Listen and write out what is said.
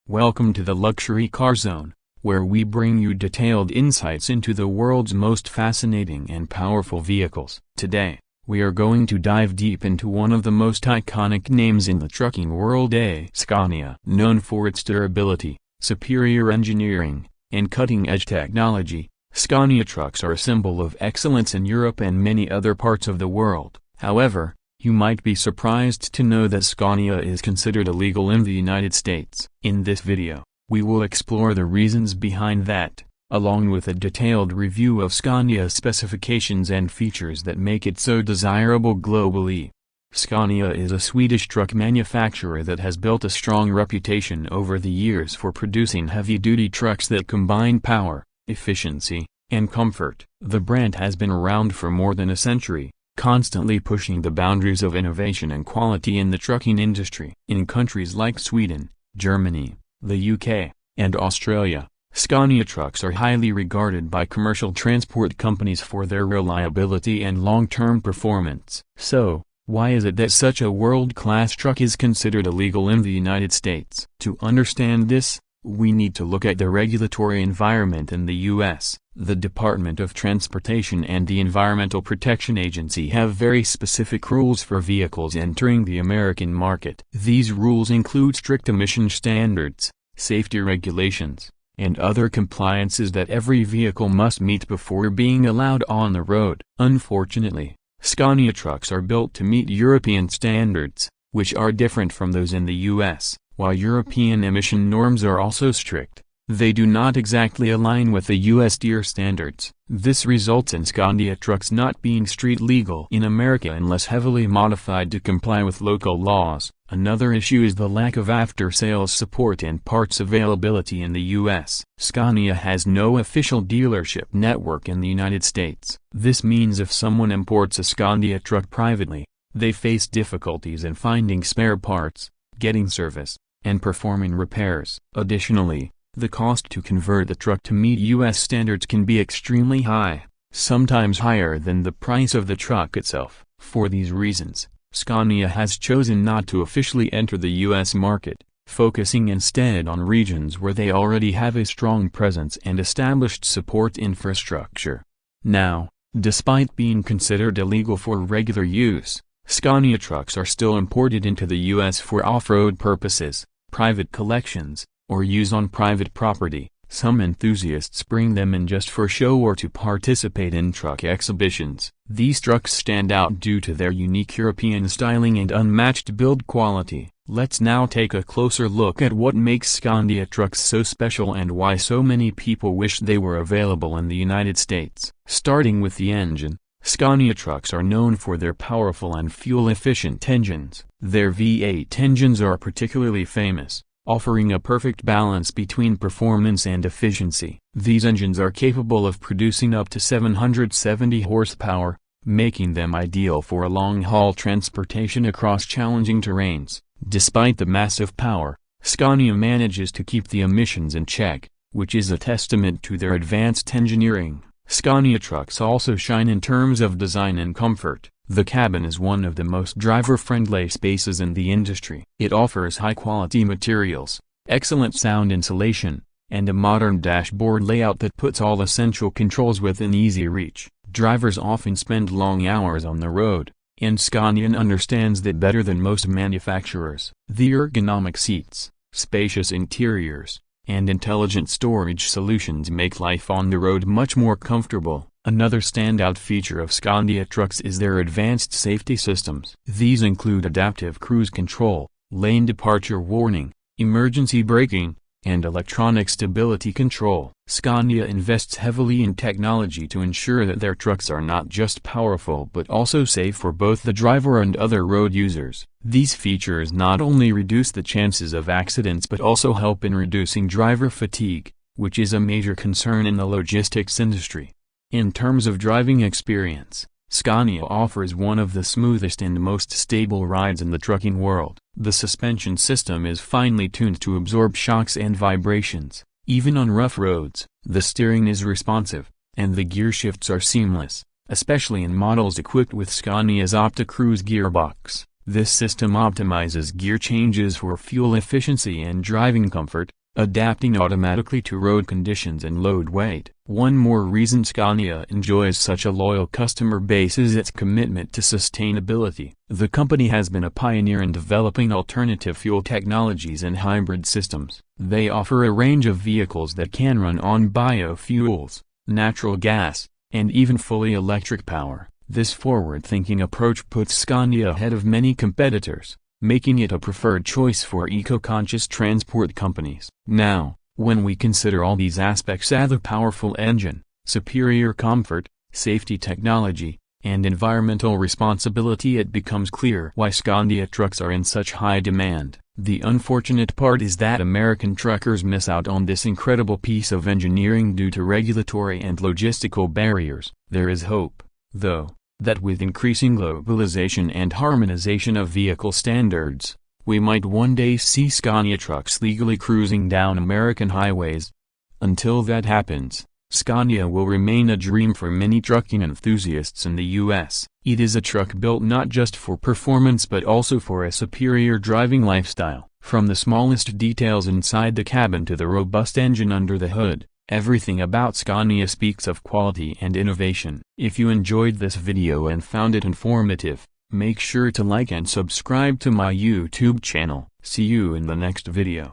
Welcome to the Luxury Car Zone, where we bring you detailed insights into the world's most fascinating and powerful vehicles. Today, we are going to dive deep into one of the most iconic names in the trucking world, Scania. Known for its durability, superior engineering, and cutting-edge technology, Scania trucks are a symbol of excellence in Europe and many other parts of the world. However, you might be surprised to know that Scania is considered illegal in the United States. In this video, we will explore the reasons behind that, along with a detailed review of Scania's specifications and features that make it so desirable globally. Scania is a Swedish truck manufacturer that has built a strong reputation over the years for producing heavy-duty trucks that combine power, efficiency, and comfort. The brand has been around for more than a century, constantly pushing the boundaries of innovation and quality in the trucking industry. In countries like Sweden, Germany, the UK, and Australia, Scania trucks are highly regarded by commercial transport companies for their reliability and long-term performance. So, why is it that such a world-class truck is considered illegal in the United States? To understand this, we need to look at the regulatory environment in the U.S. The Department of Transportation and the Environmental Protection Agency have very specific rules for vehicles entering the American market. These rules include strict emission standards, safety regulations, and other compliances that every vehicle must meet before being allowed on the road. Unfortunately, Scania trucks are built to meet European standards, which are different from those in the U.S. While European emission norms are also strict, they do not exactly align with the U.S. Tier standards. This results in Scania trucks not being street legal in America unless heavily modified to comply with local laws. Another issue is the lack of after-sales support and parts availability in the U.S. Scania has no official dealership network in the United States. This means if someone imports a Scania truck privately, they face difficulties in finding spare parts, getting service, and performing repairs. Additionally, the cost to convert the truck to meet U.S. standards can be extremely high, sometimes higher than the price of the truck itself. For these reasons, Scania has chosen not to officially enter the U.S. market, focusing instead on regions where they already have a strong presence and established support infrastructure. Now, despite being considered illegal for regular use, Scania trucks are still imported into the U.S. for off-road purposes, private collections, or use on private property. Some enthusiasts bring them in just for show or to participate in truck exhibitions. These trucks stand out due to their unique European styling and unmatched build quality. Let's now take a closer look at what makes Scania trucks so special and why so many people wish they were available in the United States. Starting with the engine, Scania trucks are known for their powerful and fuel-efficient engines. Their V8 engines are particularly famous, offering a perfect balance between performance and efficiency. These engines are capable of producing up to 770 horsepower, making them ideal for long-haul transportation across challenging terrains. Despite the massive power, Scania manages to keep the emissions in check, which is a testament to their advanced engineering. Scania trucks also shine in terms of design and comfort. The cabin is one of the most driver-friendly spaces in the industry. It offers high-quality materials, excellent sound insulation, and a modern dashboard layout that puts all essential controls within easy reach. Drivers often spend long hours on the road, and Scania understands that better than most manufacturers. The ergonomic seats, spacious interiors, and intelligent storage solutions make life on the road much more comfortable. Another standout feature of Scania trucks is their advanced safety systems. These include adaptive cruise control, lane departure warning, emergency braking, and electronic stability control. Scania invests heavily in technology to ensure that their trucks are not just powerful but also safe for both the driver and other road users. These features not only reduce the chances of accidents but also help in reducing driver fatigue, which is a major concern in the logistics industry. In terms of driving experience, Scania offers one of the smoothest and most stable rides in the trucking world. The suspension system is finely tuned to absorb shocks and vibrations, even on rough roads. The steering is responsive, and the gear shifts are seamless, especially in models equipped with Scania's OptiCruise gearbox. This system optimizes gear changes for fuel efficiency and driving comfort, adapting automatically to road conditions and load weight. One more reason Scania enjoys such a loyal customer base is its commitment to sustainability. The company has been a pioneer in developing alternative fuel technologies and hybrid systems. They offer a range of vehicles that can run on biofuels, natural gas, and even fully electric power. This forward-thinking approach puts Scania ahead of many competitors, making it a preferred choice for eco-conscious transport companies. Now, when we consider all these aspects of the powerful engine, superior comfort, safety technology, and environmental responsibility, it becomes clear why Scania trucks are in such high demand. The unfortunate part is that American truckers miss out on this incredible piece of engineering due to regulatory and logistical barriers. There is hope, though, that with increasing globalization and harmonization of vehicle standards, we might one day see Scania trucks legally cruising down American highways. Until that happens, Scania will remain a dream for many trucking enthusiasts in the U.S. It is a truck built not just for performance but also for a superior driving lifestyle. From the smallest details inside the cabin to the robust engine under the hood, everything about Scania speaks of quality and innovation. If you enjoyed this video and found it informative, make sure to like and subscribe to my YouTube channel. See you in the next video.